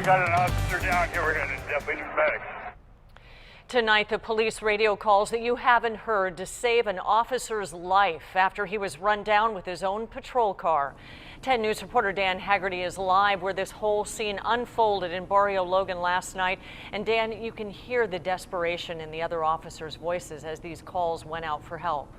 We got an officer down here. We're going to definitely medics. Tonight, the police radio calls that you haven't heard to save an officer's life after he was run down with his own patrol car. 10 News reporter Dan Haggerty is live where this whole scene unfolded in Barrio Logan last night. And Dan, you can hear the desperation in the other officers' voices as these calls went out for help.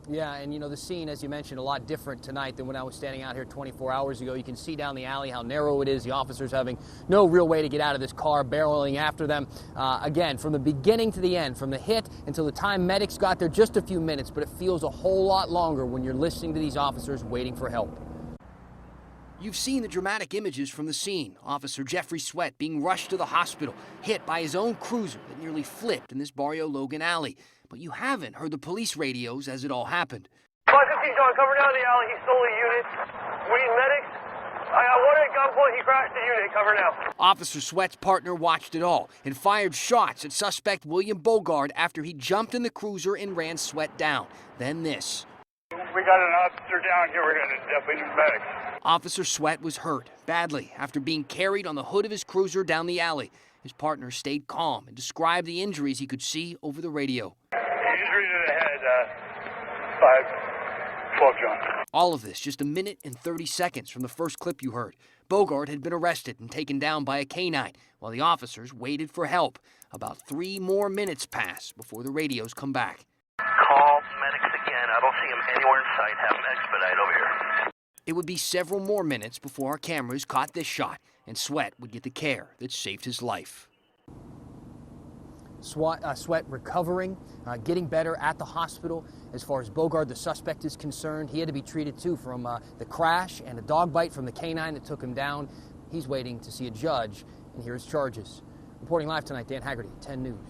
Yeah, and you know, the scene, as you mentioned, a lot different tonight than when I was standing out here 24 hours ago. You can see down the alley how narrow it is. The officers having no real way to get out of this car, barreling after them. Again, from the beginning to the end, from the hit until the time medics got there, just a few minutes, but it feels a whole lot longer when you're listening to these officers waiting for help. You've seen the dramatic images from the scene. Officer Jeffrey Sweat being rushed to the hospital, hit by his own cruiser that nearly flipped in this Barrio Logan alley. But you haven't heard the police radios as it all happened. 515 John, cover down the alley. He stole a unit. We need medics. I got one at gunpoint. He crashed the unit. Cover now. Officer Sweat's partner watched it all and fired shots at suspect William Bogard after he jumped in the cruiser and ran Sweat down. Then this. We got an officer down here. We're going to definitely need medics. Officer Sweat was hurt badly after being carried on the hood of his cruiser down the alley. His partner stayed calm and described the injuries he could see over the radio. Injury to the head, 512 John. All of this just a minute and 30 seconds from the first clip you heard. Bogard had been arrested and taken down by a canine while the officers waited for help. About 3 more minutes pass before the radios come back. Call medics again. I don't see them anywhere in sight. Have them expedite over here. It would be several more minutes before our cameras caught this shot, and Sweat would get the care that saved his life. Sweat recovering, getting better at the hospital. As far as Bogard, the suspect, is concerned, he had to be treated too from the crash and a dog bite from the canine that took him down. He's waiting to see a judge and hear his charges. Reporting live tonight, Dan Haggerty, 10 News.